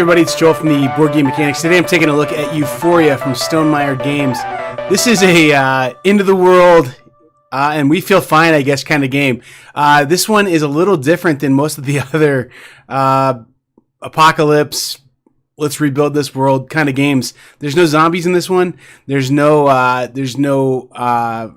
everybody, it's Joel from the Board Game Mechanics. Today I'm taking a look at Euphoria from Stonemaier Games. This is a into the world, and we feel fine, I guess, kind of game. This one is a little different than most of the other apocalypse, let's rebuild this world kind of games. There's no zombies in this one. There's no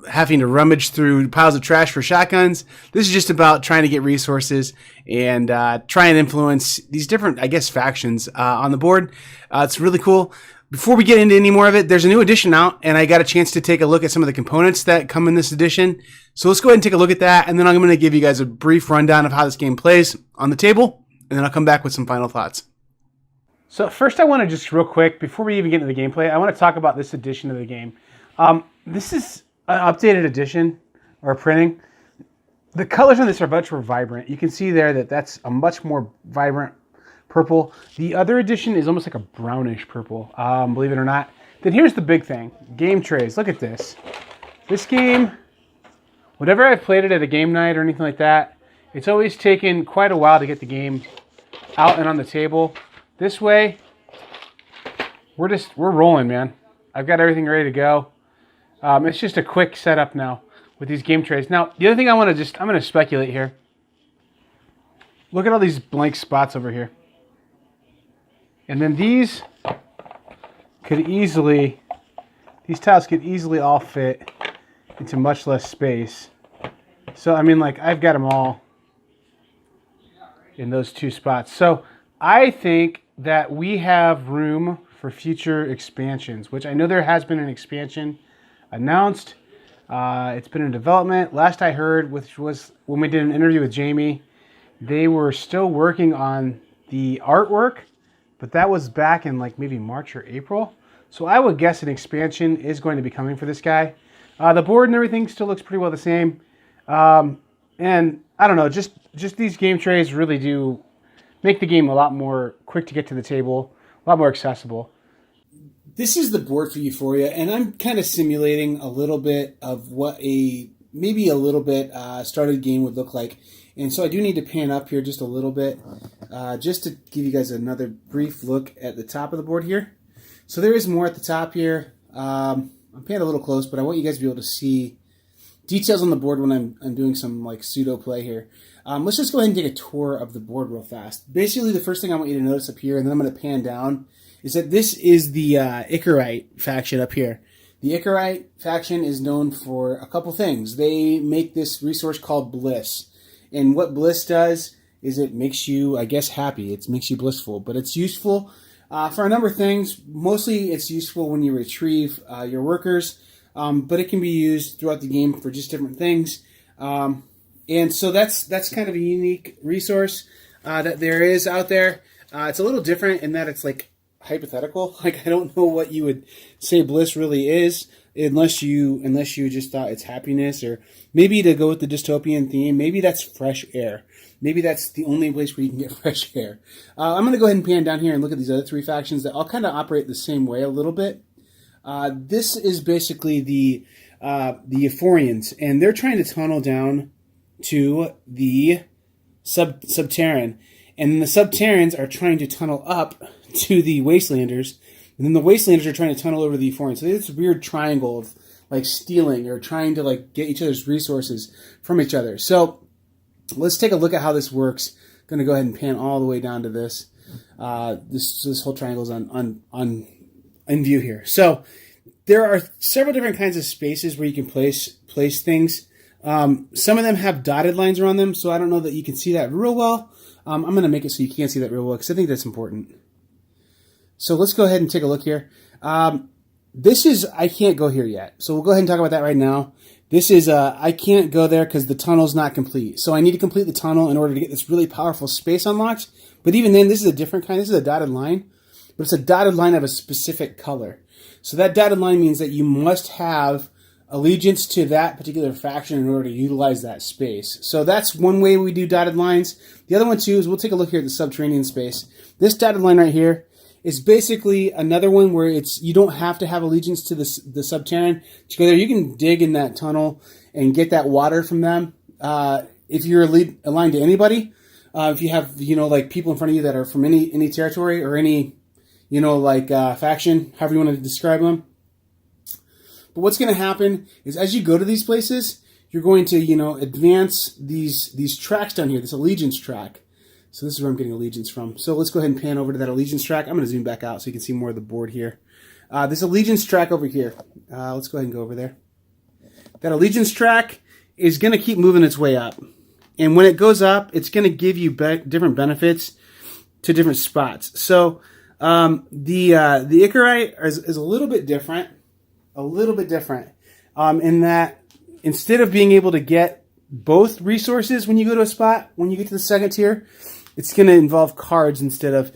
having to rummage through piles of trash for shotguns. This is just about trying to get resources and try and influence these different, I guess, factions on the board. It's really cool. Before we get into any more of it, there's a new edition out, and I got a chance to take a look at some of the components that come in this edition. So let's go ahead and take a look at that, and then I'm going to give you guys a brief rundown of how this game plays on the table, and then I'll come back with some final thoughts. So first I want to just real quick, before we even get into the gameplay, I want to talk about this edition of the game. This is an updated edition, or printing. The colors on this are much more vibrant. You can see there that that's a much more vibrant purple. The other edition is almost like a brownish purple, believe it or not. Then here's the big thing, game trays. Look at this. This game, whenever I've played it at a game night or anything like that, it's always taken quite a while to get the game out and on the table. This way, we're rolling, man. I've got everything ready to go. It's just a quick setup now with these game trays. Now, the other thing I'm going to speculate here. Look at all these blank spots over here. And then these tiles could easily all fit into much less space. So, I mean, like, I've got them all in those two spots. So, I think that we have room for future expansions, which I know there has been an expansion announced. It's been in development. Last I heard, which was when we did an interview with Jamie, they were still working on the artwork, but that was back in like maybe March or April. So I would guess an expansion is going to be coming for this guy. The board and everything still looks pretty well the same. And I don't know, just these game trays really do make the game a lot more quick to get to the table, a lot more accessible. This is the board for Euphoria, and I'm kind of simulating a little bit of what maybe a little bit started game would look like. And so I do need to pan up here just a little bit, just to give you guys another brief look at the top of the board here. So there is more at the top here. I'm panned a little close, but I want you guys to be able to see details on the board when I'm doing some like pseudo play here. Let's just go ahead and take a tour of the board real fast. Basically, the first thing I want you to notice up here, and then I'm going to pan down, is that this is the Icarite faction up here. The Icarite faction is known for a couple things. They make this resource called Bliss. And what Bliss does is it makes you, I guess, happy. It makes you blissful. But it's useful for a number of things. Mostly it's useful when you retrieve your workers. But it can be used throughout the game for just different things. And so that's kind of a unique resource that there is out there. It's a little different in that it's like hypothetical. Like I don't know what you would say bliss really is, unless you just thought it's happiness, or maybe to go with the dystopian theme, maybe that's fresh air. Maybe that's the only place where you can get fresh air. I'm going to go ahead and pan down here and look at these other three factions that all kind of operate the same way a little bit. This is basically the Euphorians, and they're trying to tunnel down to the Subterran, and the Subterrans are trying to tunnel up to the Wastelanders, and then the Wastelanders are trying to tunnel over the Euphorians. So there's this weird triangle of like stealing or trying to like get each other's resources from each other. So let's take a look at how this works. I'm going to go ahead and pan all the way down to this. This whole triangle is in view here. So there are several different kinds of spaces where you can place things. Some of them have dotted lines around them, so I don't know that you can see that real well. I'm going to make it so you can't see that real well, because I think that's important. So let's go ahead and take a look here. I can't go here yet, so we'll go ahead and talk about that right now. This is, I can't go there because the tunnel's not complete. So I need to complete the tunnel in order to get this really powerful space unlocked. But even then, this is a different kind. This is a dotted line, but it's a dotted line of a specific color. So that dotted line means that you must have allegiance to that particular faction in order to utilize that space. So that's one way we do dotted lines. The other one, too, is we'll take a look here at the subterranean space. This dotted line right here is basically another one where you don't have to have allegiance to the Subterran to go there. You can dig in that tunnel and get that water from them if you're aligned to anybody. If you have, like people in front of you that are from any territory or any, faction, however you want to describe them. But what's going to happen is as you go to these places, you're going to, advance these tracks down here, this allegiance track. So this is where I'm getting allegiance from. So let's go ahead and pan over to that allegiance track. I'm going to zoom back out so you can see more of the board here. This allegiance track over here. Let's go ahead and go over there. That allegiance track is going to keep moving its way up. And when it goes up, it's going to give you different benefits to different spots. So the Icarite is a little bit different. In that instead of being able to get both resources when you go to a spot, when you get to the second tier, it's going to involve cards instead of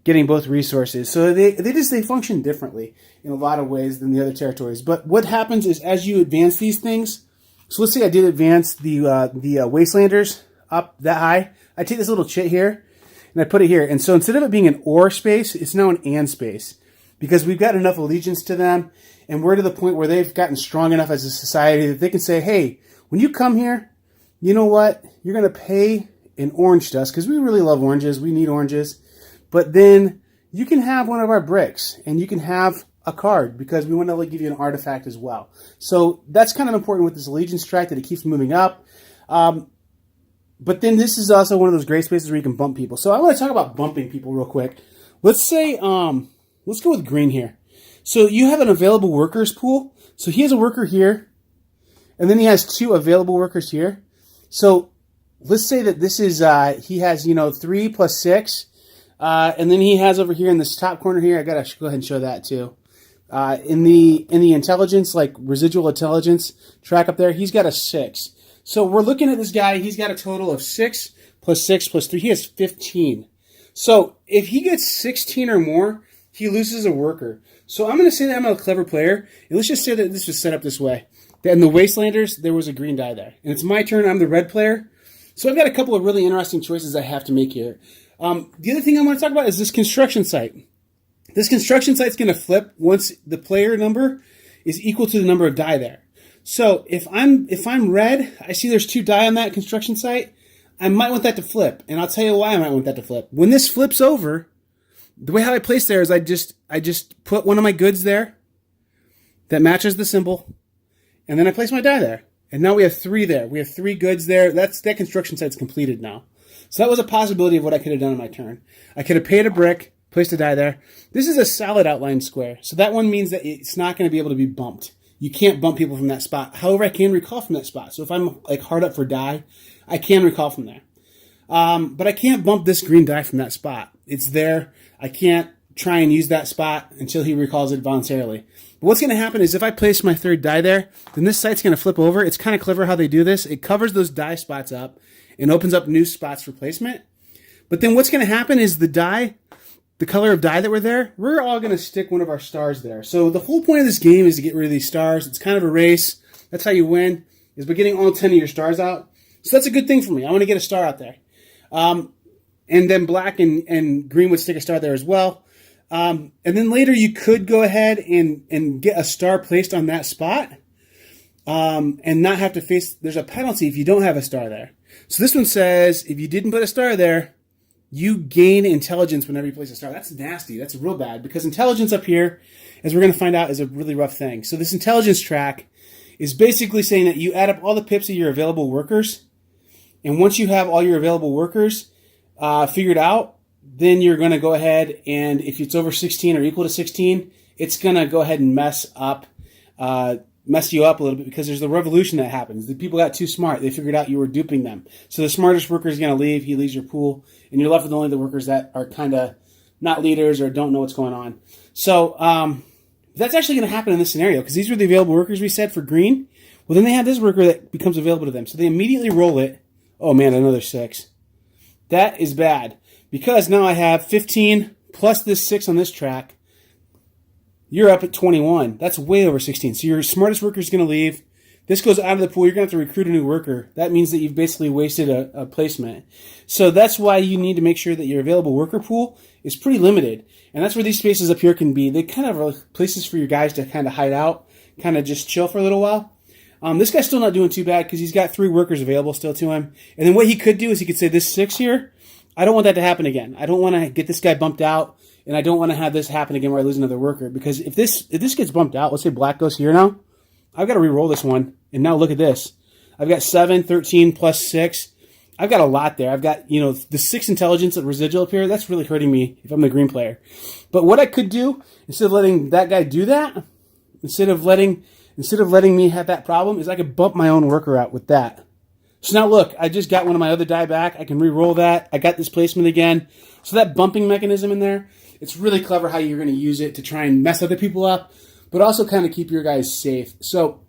getting both resources. So they function differently in a lot of ways than the other territories. But what happens is as you advance these things, so let's say I did advance the Wastelanders up that high, I take this little chit here and I put it here. And so instead of it being an or space, it's now an and space because we've got enough allegiance to them and we're to the point where they've gotten strong enough as a society that they can say, hey, when you come here, you know what? You're going to pay in orange dust because we really love oranges. We need oranges. But then you can have one of our bricks and you can have a card because we want to give you an artifact as well. So that's kind of important with this allegiance track that it keeps moving up. But then this is also one of those great spaces where you can bump people. So I want to talk about bumping people real quick. Let's say, let's go with green here. So you have an available workers pool. So he has a worker here and then he has 2 available workers here. So let's say that this is, he has, 3 plus 6. And then he has over here in this top corner here, I got to go ahead and show that too. In the intelligence, like residual intelligence track up there, he's got a 6. So we're looking at this guy, he's got a total of 6 plus 6 plus 3. He has 15. So if he gets 16 or more, he loses a worker. So I'm going to say that I'm a clever player. And let's just say that this was set up this way. That in the Wastelanders, there was a green die there. And it's my turn, I'm the red player. So I've got a couple of really interesting choices I have to make here. The other thing I want to talk about is this construction site. This construction site is going to flip once the player number is equal to the number of die there. So if I'm red, I see there's 2 die on that construction site, I might want that to flip. And I'll tell you why I might want that to flip. When this flips over, the way how I place there is I just put one of my goods there that matches the symbol, and then I place my die there. And now we have 3 there. We have 3 goods there. That construction site's completed now. So that was a possibility of what I could have done on my turn. I could have paid a brick, placed a die there. This is a solid outline square. So that one means that it's not going to be able to be bumped. You can't bump people from that spot. However, I can recall from that spot. So if I'm hard up for die, I can recall from there. But I can't bump this green die from that spot. It's there. I can't try and use that spot until he recalls it voluntarily. But what's going to happen is if I place my 3rd die there, then this site's going to flip over. It's kind of clever how they do this. It covers those die spots up and opens up new spots for placement. But then what's going to happen is the color of die that were there, we're all going to stick one of our stars there. So the whole point of this game is to get rid of these stars. It's kind of a race. That's how you win, is by getting all 10 of your stars out. So that's a good thing for me. I want to get a star out there. And then black and green would stick a star there as well. And then later you could go ahead and get a star placed on that spot and not have to face, there's a penalty if you don't have a star there. So this one says, if you didn't put a star there, you gain intelligence whenever you place a star. That's nasty. That's real bad because intelligence up here, as we're going to find out, is a really rough thing. So this intelligence track is basically saying that you add up all the pips of your available workers. And once you have all your available workers figured out, then you're going to go ahead and if it's over 16 or equal to 16, it's going to go ahead and mess you up a little bit because there's the revolution that happens. The people got too smart. They figured out you were duping them. So the smartest worker is going to leave. He leaves your pool, and you're left with only the workers that are kind of not leaders or don't know what's going on. So that's actually going to happen in this scenario because these were the available workers we said for green. Well, then they have this worker that becomes available to them. So they immediately roll it. Oh, man, another 6. That is bad because now I have 15 plus this 6 on this track. You're up at 21. That's way over 16. So your smartest worker is going to leave. This goes out of the pool. You're going to have to recruit a new worker. That means that you've basically wasted a placement. So that's why you need to make sure that your available worker pool is pretty limited. And that's where these spaces up here can be. They kind of are places for your guys to kind of hide out, kind of just chill for a little while. This guy's still not doing too bad because he's got 3 workers available still to him. And then what he could do is he could say this 6 here, I don't want that to happen again. I don't want to get this guy bumped out, and I don't want to have this happen again where I lose another worker. Because if this gets bumped out, let's say black goes here now, I've got to re-roll this one. And now look at this. I've got 7, 13, plus 6. I've got a lot there. I've got, the 6 intelligence of residual up here. That's really hurting me if I'm the green player. But what I could do, instead of letting that guy do that, instead of letting me have that problem, is I could bump my own worker out with that. So now look, I just got one of my other die back. I can re-roll that. I got this placement again. So that bumping mechanism in there, it's really clever how you're going to use it to try and mess other people up, but also kind of keep your guys safe. So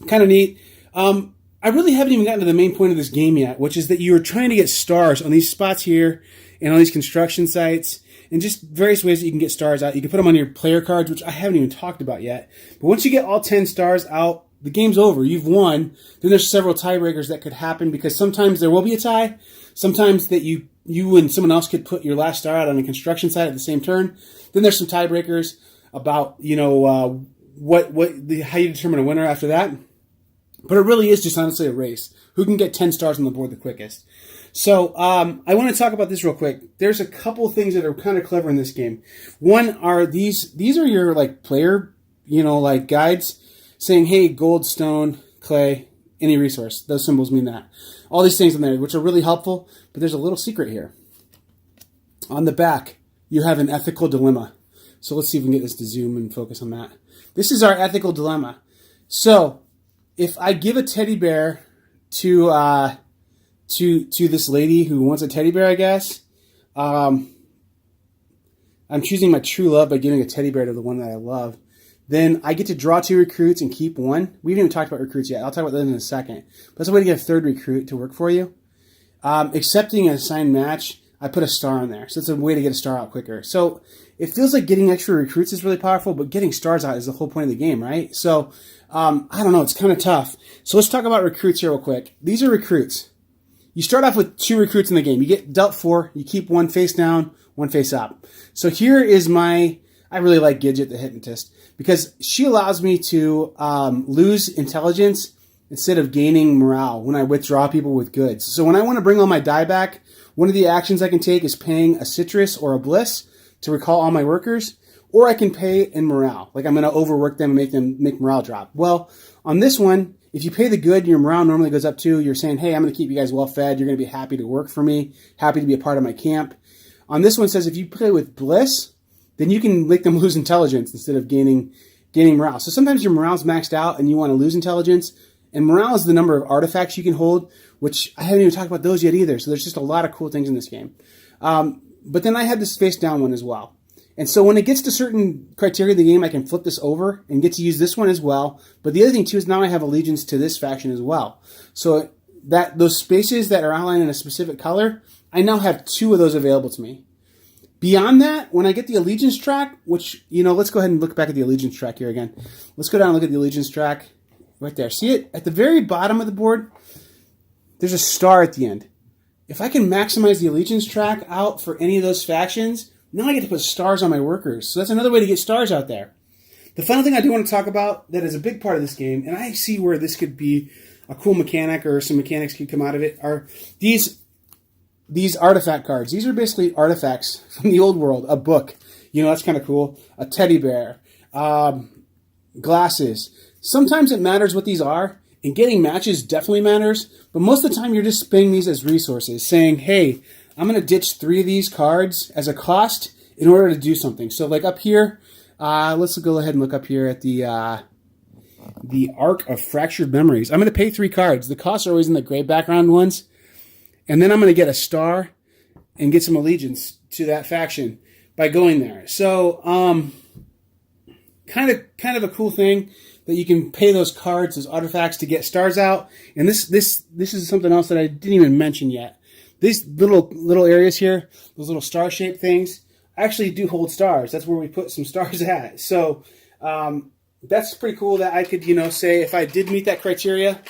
kind of neat. I really haven't even gotten to the main point of this game yet, which is that you are trying to get stars on these spots here and on these construction sites and just various ways that you can get stars out. You can put them on your player cards, which I haven't even talked about yet. But once you get all 10 stars out, the game's over. You've won. Then there's several tiebreakers that could happen because sometimes there will be a tie. Sometimes that you and someone else could put your last star out on a construction site at the same turn. Then there's some tiebreakers about, how you determine a winner after that. But it really is just honestly a race. Who can get 10 stars on the board the quickest? So I want to talk about this real quick. There's a couple things that are kind of clever in this game. One are these are your player, guides saying, hey, gold, stone, clay, any resource. Those symbols mean that. All these things in there, which are really helpful, but there's a little secret here. On the back, you have an ethical dilemma. So let's see if we can get this to zoom and focus on that. This is our ethical dilemma. So if I give a teddy bear to this lady who wants a teddy bear, I guess, I'm choosing my true love by giving a teddy bear to the one that I love. Then I get to draw 2 recruits and keep 1. We haven't even talked about recruits yet. I'll talk about that in a second. But that's a way to get a 3rd recruit to work for you. Accepting an assigned match, I put a star on there. So it's a way to get a star out quicker. So it feels like getting extra recruits is really powerful, but getting stars out is the whole point of the game, right? So I don't know. It's kind of tough. So let's talk about recruits here real quick. These are recruits. You start off with 2 recruits in the game. You get dealt 4. You keep 1 face down, 1 face up. So here is I really like Gidget the Hypnotist because she allows me to lose intelligence instead of gaining morale when I withdraw people with goods. So when I want to bring all my die back, one of the actions I can take is paying a citrus or a bliss to recall all my workers, or I can pay in morale. Like I'm going to overwork them and make morale drop. Well, on this one, if you pay the good, your morale normally goes up too. You're saying, hey, I'm going to keep you guys well fed. You're going to be happy to work for me, happy to be a part of my camp. On this one, it says if you play with bliss, then you can make them lose intelligence instead of gaining morale. So sometimes your morale's maxed out and you want to lose intelligence. And morale is the number of artifacts you can hold, which I haven't even talked about those yet either. So there's just a lot of cool things in this game. But then I had this face down one as well. And so when it gets to certain criteria of the game, I can flip this over and get to use this one as well. But the other thing too is now I have allegiance to this faction as well. So that those spaces that are outlined in a specific color, I now have 2 of those available to me. Beyond that, when I get the allegiance track, which, let's go ahead and look back at the allegiance track here again. Let's go down and look at the allegiance track right there. See it? At the very bottom of the board, there's a star at the end. If I can maximize the allegiance track out for any of those factions, now I get to put stars on my workers. So that's another way to get stars out there. The final thing I do want to talk about that is a big part of this game, and I see where this could be a cool mechanic or some mechanics could come out of it, are these artifact cards. These are basically artifacts from the old world. A book. That's kind of cool. A teddy bear. Glasses. Sometimes it matters what these are, and getting matches definitely matters, but most of the time you're just spending these as resources, saying, hey, I'm going to ditch 3 of these cards as a cost in order to do something. So like up here, let's go ahead and look up here at the Arc of Fractured Memories. I'm going to pay 3 cards. The costs are always in the gray background ones. And then I'm going to get a star and get some allegiance to that faction by going there. So kind of a cool thing that you can pay those cards, those artifacts to get stars out. And this is something else that I didn't even mention yet. These little areas here, those little star-shaped things, actually do hold stars. That's where we put some stars at. So that's pretty cool that I could, say if I did meet that criteria,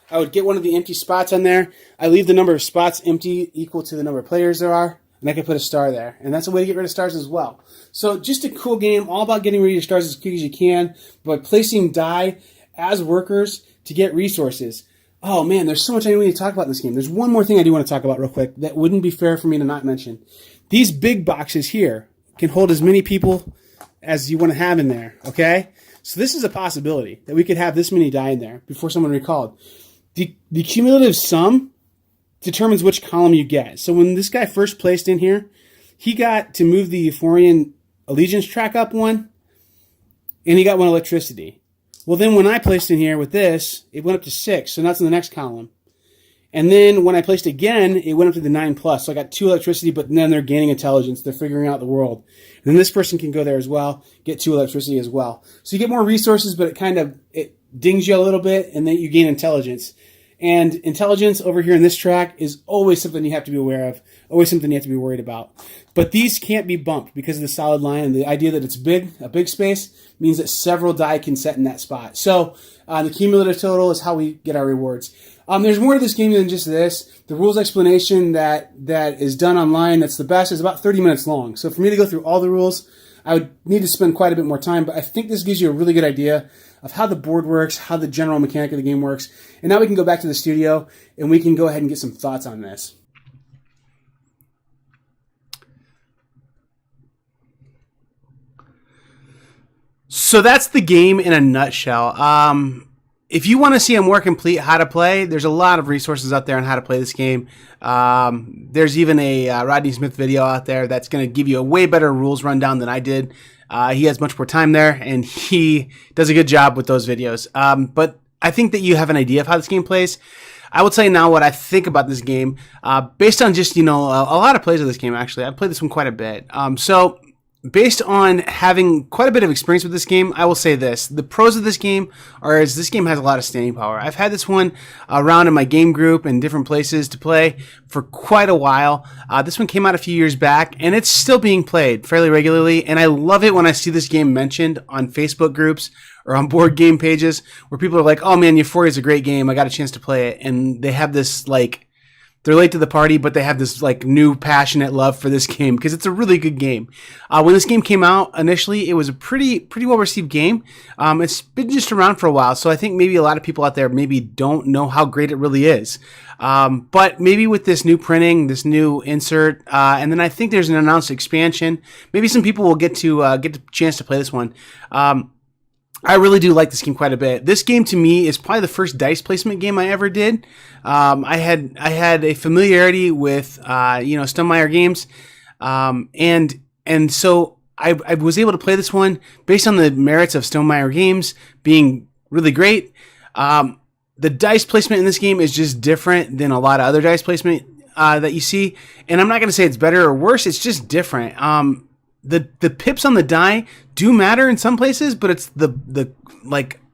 I would get one of the empty spots on there. I leave the number of spots empty equal to the number of players there are, and I can put a star there. And that's a way to get rid of stars as well. So just a cool game, all about getting rid of your stars as quick as you can by placing die as workers to get resources. Oh man, there's so much I need to talk about in this game. There's one more thing I do want to talk about real quick that wouldn't be fair for me to not mention. These big boxes here can hold as many people as you want to have in there, okay? So this is a possibility that we could have this many die in there before someone recalled. The cumulative sum determines which column you get. So when this guy first placed in here, he got to move the Euphorian allegiance track up one, and he got one electricity. Well, then when I placed in here with this, it went up to 6, so that's in the next column. And then when I placed again, it went up to the 9+. So I got 2 electricity, but then they're gaining intelligence. They're figuring out the world. And then this person can go there as well, get 2 electricity as well. So you get more resources, but it dings you a little bit, and then you gain intelligence. And intelligence over here in this track is always something you have to be aware of, always something you have to be worried about. But these can't be bumped because of the solid line, and the idea that it's big, a big space, means that several die can set in that spot. So the cumulative total is how we get our rewards. There's more to this game than just this. The rules explanation that is done online that's the best is about 30 minutes long. So for me to go through all the rules, I would need to spend quite a bit more time, but I think this gives you a really good idea of how the board works, how the general mechanic of the game works. And now we can go back to the studio and we can go ahead and get some thoughts on this. So that's the game in a nutshell. If you want to see a more complete how to play, there's a lot of resources out there on how to play this game. There's even a Rodney Smith video out there that's going to give you a way better rules rundown than I did. He has much more time there, and he does a good job with those videos. But I think that you have an idea of how this game plays. I will tell you now what I think about this game based on just, a lot of plays of this game, actually. I've played this one quite a bit. So based on having quite a bit of experience with this game, I will say this. The pros of this game are this game has a lot of staying power. I've had this one around in my game group and different places to play for quite a while. This one came out a few years back, and it's still being played fairly regularly, and I love it when I see this game mentioned on Facebook groups or on board game pages where people are like, oh man, Euphoria is a great game. I got a chance to play it. And they have this they're late to the party, but they have this new passionate love for this game because it's a really good game. When this game came out initially, it was a pretty well received game. It's been just around for a while, so I think maybe a lot of people out there maybe don't know how great it really is. But maybe with this new printing, this new insert, and then I think there's an announced expansion. Maybe some people will get the chance to play this one. I really do like this game quite a bit. This game to me is probably the first dice placement game I ever did. I had a familiarity with Stonemaier Games, and so I was able to play this one based on the merits of Stonemaier Games being really great. The dice placement in this game is just different than a lot of other dice placement that you see, and I'm not going to say it's better or worse. It's just different. The pips on the die do matter in some places, but it's the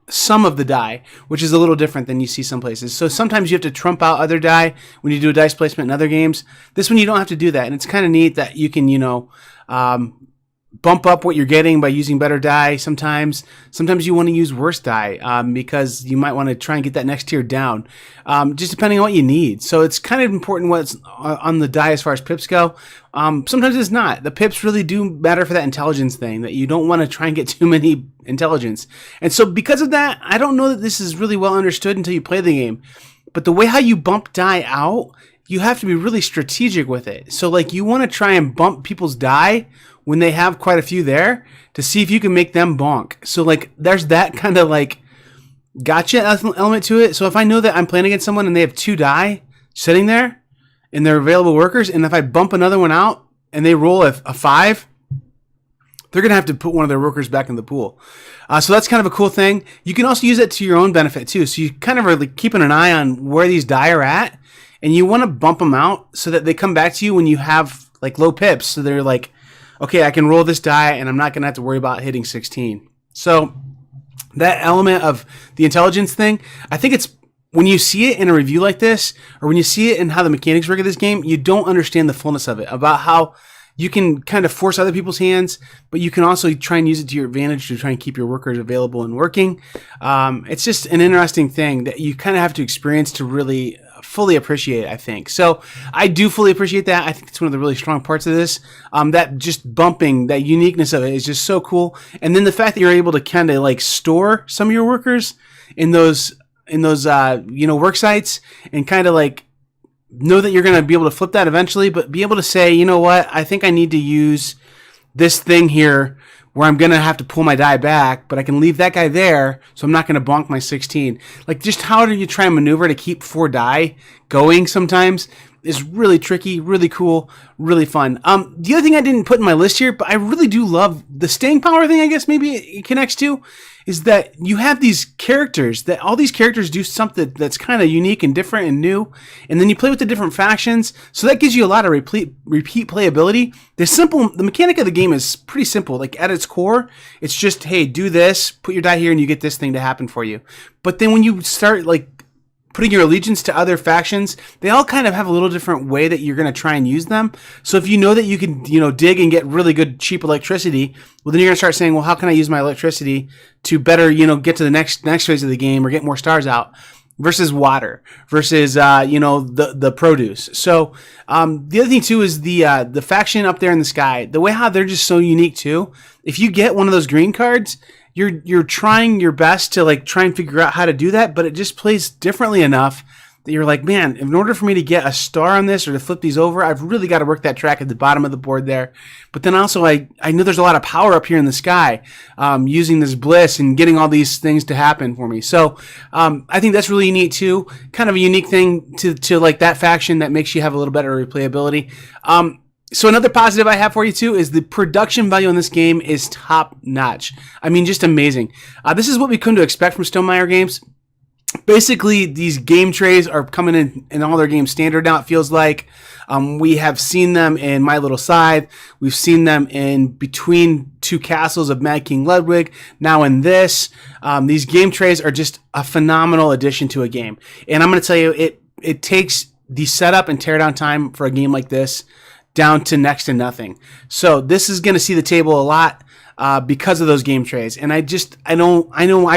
sum of the die, which is a little different than you see some places. So sometimes you have to trump out other die when you do a dice placement in other games. This one you don't have to do that, and it's kind of neat that you can bump up what you're getting by using better die. Sometimes you want to use worse die because you might want to try and get that next tier down, just depending on what you need. So it's kind of important what's on the die as far as pips go. Sometimes it's not. The pips really do matter for that intelligence thing, that you don't want to try and get too many intelligence. And so because of that, I don't know that this is really well understood until you play the game. But the way how you bump die out, you have to be really strategic with it. So you want to try and bump people's die when they have quite a few there to see if you can make them bonk. So there's that kind of gotcha element to it. So if I know that I'm playing against someone and they have 2 die sitting there and they're available workers, and if I bump another one out and they roll a 5, they're going to have to put one of their workers back in the pool. So that's kind of a cool thing. You can also use it to your own benefit too. So you kind of are keeping an eye on where these die are at, and you want to bump them out so that they come back to you when you have low pips. So they're okay, I can roll this die and I'm not going to have to worry about hitting 16. So that element of the intelligence thing, I think it's when you see it in a review like this, or when you see it in how the mechanics work of this game, you don't understand the fullness of it, about how you can kind of force other people's hands, but you can also try and use it to your advantage to try and keep your workers available and working. It's just an interesting thing that you kind of have to experience to really fully appreciate it, I think. So I do fully appreciate that. I think it's one of the really strong parts of this. That just bumping, that uniqueness of it is just so cool. And then the fact that you're able to kind of store some of your workers in those work sites, and kind of like know that you're going to be able to flip that eventually, but be able to say, you know what, I think I need to use this thing here where I'm going to have to pull my die back, but I can leave that guy there, so I'm not going to bonk my 16. Like, just how do you try and maneuver to keep 4 die going sometimes is really tricky, really cool, really fun. The other thing I didn't put in my list here, but I really do love the staying power thing, I guess maybe it connects to, is that you have these characters, that all these characters do something that's kind of unique and different and new, and then you play with the different factions, so that gives you a lot of repeat playability. The mechanic of the game is pretty simple. Like, at its core, it's just, hey, do this, put your die here, and you get this thing to happen for you. But then when you start, like, putting your allegiance to other factions, they all kind of have a little different way that you're going to try and use them. So if you know that you can, dig and get really good, cheap electricity, well, then you're going to start saying, well, how can I use my electricity to better, get to the next phase of the game or get more stars out versus water versus, the produce. So, the other thing too is the faction up there in the sky, the way how they're just so unique too. If you get one of those green cards, you're trying your best to like try and figure out how to do that, but it just plays differently enough that you're like, man, in order for me to get a star on this or to flip these over, I've really got to work that track at the bottom of the board there. But then also I know there's a lot of power up here in the sky, using this bliss and getting all these things to happen for me. So I think that's really neat too. Kind of a unique thing to like that faction that makes you have a little better replayability. So another positive I have for you too is the production value in this game is top notch. I mean, just amazing. This is what we come to expect from Stonemaier Games. Basically, these game trays are coming in all their games standard now, it feels like. We have seen them in My Little Scythe. We've seen them in Between Two Castles of Mad King Ludwig. Now in this, these game trays are just a phenomenal addition to a game. And I'm going to tell you, it takes the setup and teardown time for a game like this down to next to nothing. So this is going to see the table a lot because of those game trays. And I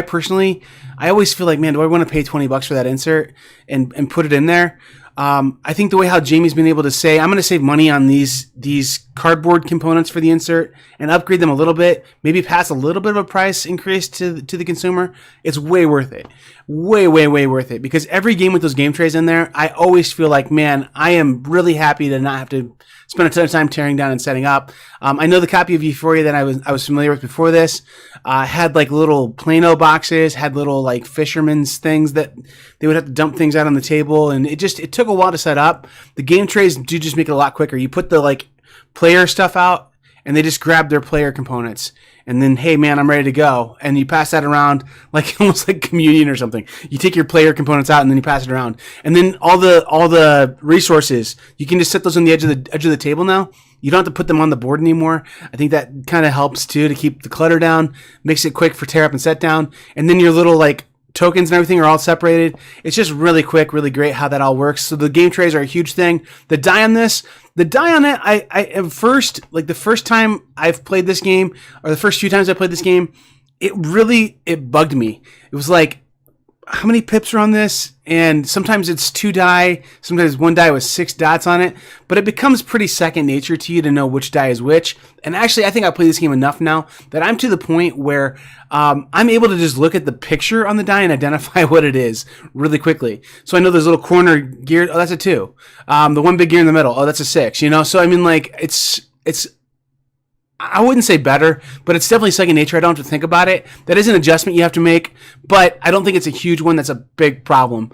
personally, I always feel like, man, do I want to pay $20 for that insert and put it in there? I think the way how Jamie's been able to say, I'm going to save money on these cardboard components for the insert and upgrade them a little bit, maybe pass a little bit of a price increase to the consumer, it's way worth it. Way, way, way worth it. Because every game with those game trays in there, I always feel like, man, I am really happy to not have to spend a ton of time tearing down and setting up. I know the copy of Euphoria that I was familiar with before this had like little Plano boxes, had little like fisherman's things that they would have to dump things out on the table, and it took a while to set up. The game trays do just make it a lot quicker. You put the like player stuff out, and they just grab their player components. And then, hey, man, I'm ready to go. And you pass that around like almost like communion or something. You take your player components out and then you pass it around. And then all the resources, you can just set those on the edge of the table now. You don't have to put them on the board anymore. I think that kind of helps too to keep the clutter down, makes it quick for tear up and set down. And then your little like tokens and everything are all separated. It's just really quick, really great how that all works. So the game trays are a huge thing. The die on it, I at first, like the first time I've played this game, or the first few times I played this game, it bugged me. It was like, how many pips are on this? And sometimes it's 2 die, sometimes 1 die with 6 dots on it, but it becomes pretty second nature to you to know which die is which. And actually, I think I play this game enough now that I'm to the point where I'm able to just look at the picture on the die and identify what it is really quickly. So I know there's a little corner gear, oh, that's a 2. The one big gear in the middle, oh, that's a 6, So I mean, like, it's I wouldn't say better, but it's definitely second nature. I don't have to think about it. That is an adjustment you have to make, but I don't think it's a huge one that's a big problem.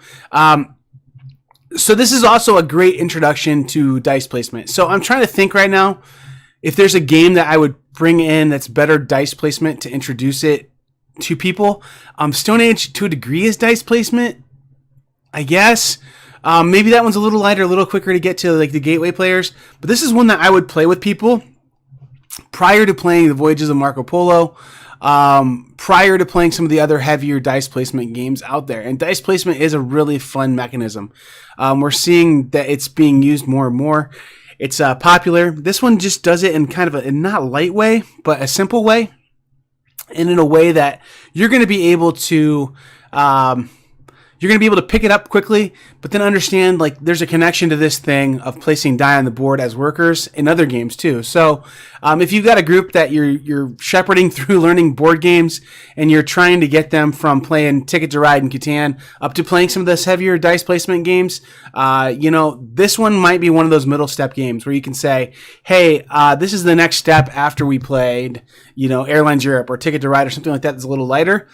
So this is also a great introduction to dice placement. So I'm trying to think right now if there's a game that I would bring in that's better dice placement to introduce it to people. Stone Age, to a degree, is dice placement, I guess. Maybe that one's a little lighter, a little quicker to get to like the gateway players, but this is one that I would play with people prior to playing the Voyages of Marco Polo, prior to playing some of the other heavier dice placement games out there. And dice placement is a really fun mechanism. We're seeing that it's being used more and more. It's popular. This one just does it in kind of a not light way, but a simple way, and in a way that you're going to be able to you're going to be able to pick it up quickly, but then understand like there's a connection to this thing of placing die on the board as workers in other games too. So if you've got a group that you're shepherding through learning board games and you're trying to get them from playing Ticket to Ride and Catan up to playing some of this heavier dice placement games, this one might be one of those middle step games where you can say, hey, this is the next step after we played, Airlines Europe or Ticket to Ride or something like that that's a little lighter.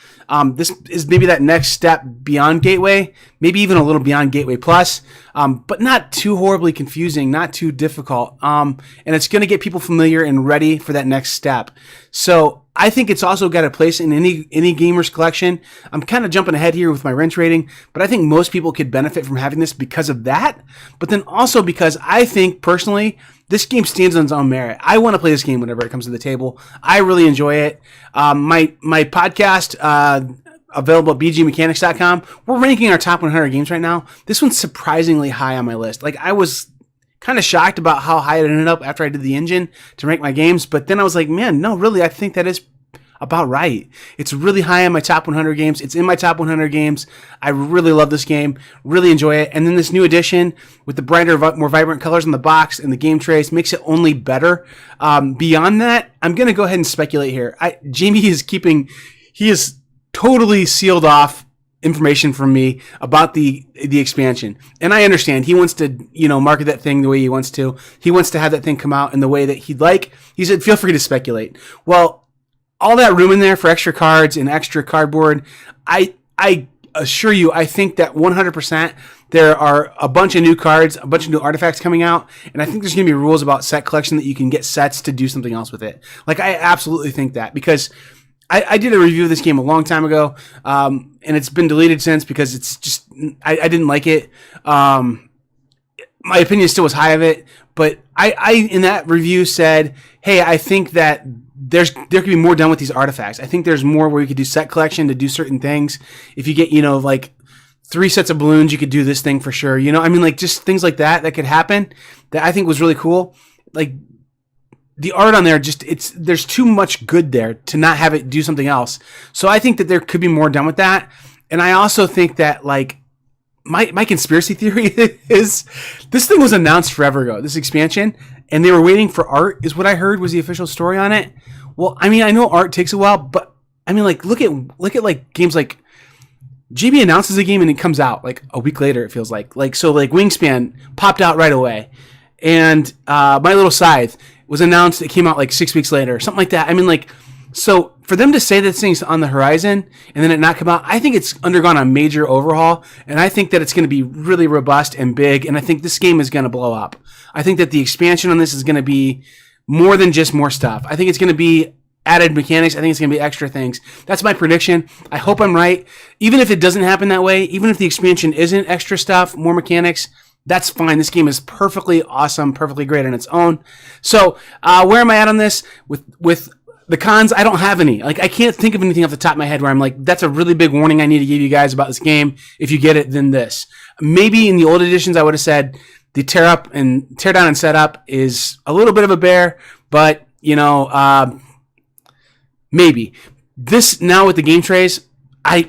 This is maybe that next step beyond Gateway, maybe even a little beyond Gateway Plus, but not too horribly confusing, not too difficult. And it's going to get people familiar and ready for that next step. So I think it's also got a place in any gamer's collection. I'm kind of jumping ahead here with my wrench rating, but I think most people could benefit from having this because of that. But then also because I think personally, this game stands on its own merit. I want to play this game whenever it comes to the table. I really enjoy it. My podcast, available at bgmechanics.com. We're ranking our top 100 games right now. This one's surprisingly high on my list. Like, I was kind of shocked about how high it ended up after I did the engine to rank my games, but then I was like, man, no, really, I think that is about right. It's really high on my top 100 games. It's in my top 100 games. I really love this game. Really enjoy it. And then this new edition with the brighter, more vibrant colors on the box and the game trays makes it only better. Beyond that, I'm going to go ahead and speculate here. Jamie is totally sealed off information from me about the expansion. And I understand he wants to, market that thing the way he wants to. He wants to have that thing come out in the way that he'd like. He said, feel free to speculate. Well, all that room in there for extra cards and extra cardboard, I assure you, I think that 100% there are a bunch of new cards, a bunch of new artifacts coming out, and I think there's going to be rules about set collection that you can get sets to do something else with it. Like, I absolutely think that, because I did a review of this game a long time ago, and it's been deleted since because it's just, I didn't like it. My opinion still was high of it, but I in that review said, hey, I think that there could be more done with these artifacts. I think there's more where you could do set collection to do certain things. If you get, like 3 sets of balloons, you could do this thing for sure. Just things like that could happen that I think was really cool. Like, the art on there, there's too much good there to not have it do something else. So I think that there could be more done with that. And I also think that, like, my conspiracy theory is this thing was announced forever ago, this expansion, and they were waiting for art, is what I heard was the official story on it. Well, I know art takes a while, but look at like games like JB announces a game and it comes out like a week later, it feels like. So Wingspan popped out right away. And My Little Scythe was announced, it came out like 6 weeks later, something like that. So for them to say that this thing's on the horizon and then it not come out, I think it's undergone a major overhaul, and I think that it's going to be really robust and big, and I think this game is going to blow up. I think that the expansion on this is going to be more than just more stuff. I think it's going to be added mechanics. I think it's going to be extra things. That's my prediction. I hope I'm right. Even if it doesn't happen that way, even if the expansion isn't extra stuff, more mechanics, that's fine. This game is perfectly awesome, perfectly great on its own. So where am I at on this? With the cons, I don't have any. Like, I can't think of anything off the top of my head where I'm like, that's a really big warning I need to give you guys about this game. If you get it, then this. Maybe in the old editions, I would have said the tear down and set up is a little bit of a bear, but maybe. This now with the game trays,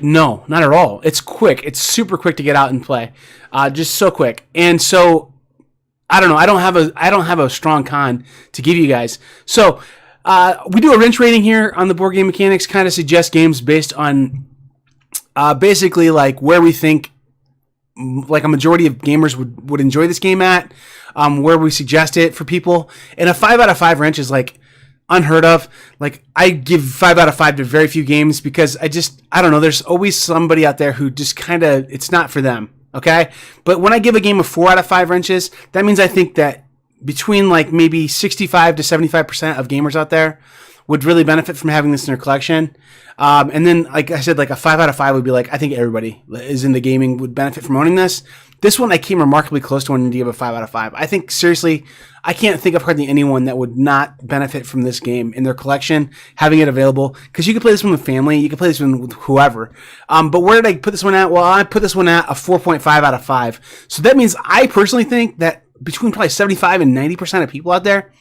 no, not at all. It's quick. It's super quick to get out and play. Just so quick. And so I don't know. I don't have a strong con to give you guys. So we do a wrench rating here on the Board Game Mechanics, kind of suggest games based on basically like where we think like a majority of gamers would enjoy this game at, where we suggest it for people. And a 5 out of 5 wrench is like unheard of. Like, I give 5 out of 5 to very few games because I don't know, there's always somebody out there who just kind of, it's not for them. Okay. But when I give a game a 4 out of 5 wrenches, that means I think that between like maybe 65 to 75% of gamers out there would really benefit from having this in their collection. And then, like I said, like a 5 out of 5 would be like, I think everybody is into gaming would benefit from owning this. This one I came remarkably close to wanting to give a 5 out of 5. I think, seriously, I can't think of hardly anyone that would not benefit from this game in their collection, having it available. Because you can play this one with family, you can play this one with whoever. But where did I put this one at? Well, I put this one at a 4.5 out of 5. So that means I personally think that between probably 75 and 90% of people out there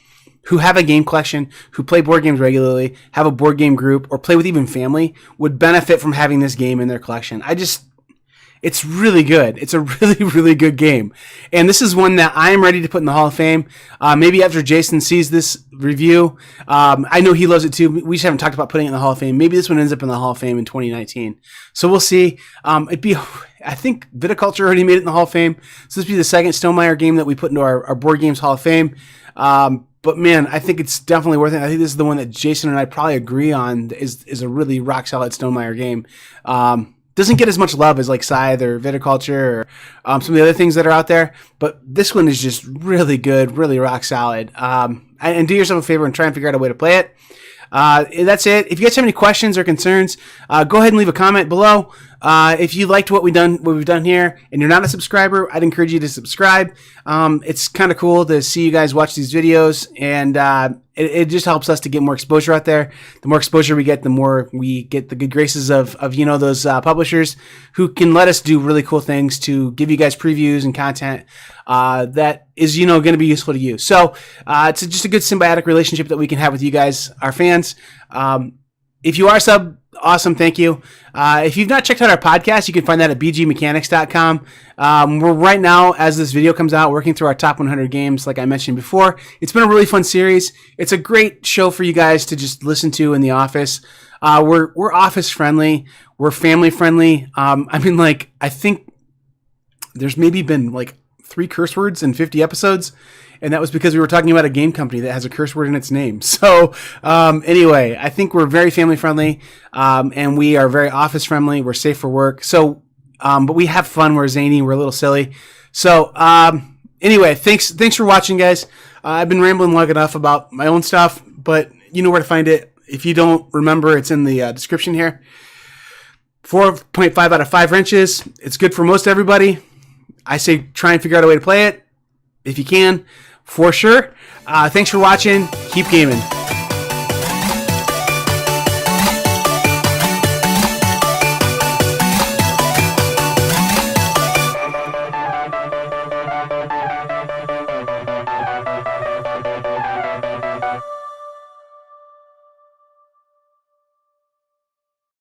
who have a game collection, who play board games regularly, have a board game group, or play with even family, would benefit from having this game in their collection. It's really good. It's a really, really good game. And this is one that I am ready to put in the Hall of Fame. Maybe after Jason sees this review. I know he loves it too. We just haven't talked about putting it in the Hall of Fame. Maybe this one ends up in the Hall of Fame in 2019. So we'll see. I think Viticulture already made it in the Hall of Fame. So this will be the second Stonemaier game that we put into our Board Games Hall of Fame. But man, I think it's definitely worth it. I think this is the one that Jason and I probably agree on is a really rock solid Stonemaier game. Doesn't get as much love as like Scythe or Viticulture or some of the other things that are out there, but this one is just really good, really rock solid. And do yourself a favor and try and figure out a way to play it. That's it. If you guys have any questions or concerns, go ahead and leave a comment below. If you liked what we've done here and you're not a subscriber, I'd encourage you to subscribe. It's kind of cool to see you guys watch these videos, and it just helps us to get more exposure out there. The more exposure we get, the more we get the good graces of those publishers who can let us do really cool things to give you guys previews and content that is going to be useful to you. So it's just a good symbiotic relationship that we can have with you guys, our fans. If you are a sub, awesome, thank you. If you've not checked out our podcast, you can find that at bgmechanics.com. We're right now, as this video comes out, working through our top 100 games, like I mentioned before. It's been a really fun series. It's a great show for you guys to just listen to in the office. We're office friendly. We're family friendly. I think there's maybe been like 3 curse words in 50 episodes. And that was because we were talking about a game company that has a curse word in its name. So anyway, I think we're very family friendly, and we are very office friendly. We're safe for work. So, but we have fun. We're zany. We're a little silly. So anyway, thanks for watching, guys. I've been rambling long enough about my own stuff, but you know where to find it. If you don't remember, it's in the description here. 4.5 out of 5 wrenches. It's good for most everybody. I say try and figure out a way to play it if you can. For sure. Thanks for watching. Keep gaming.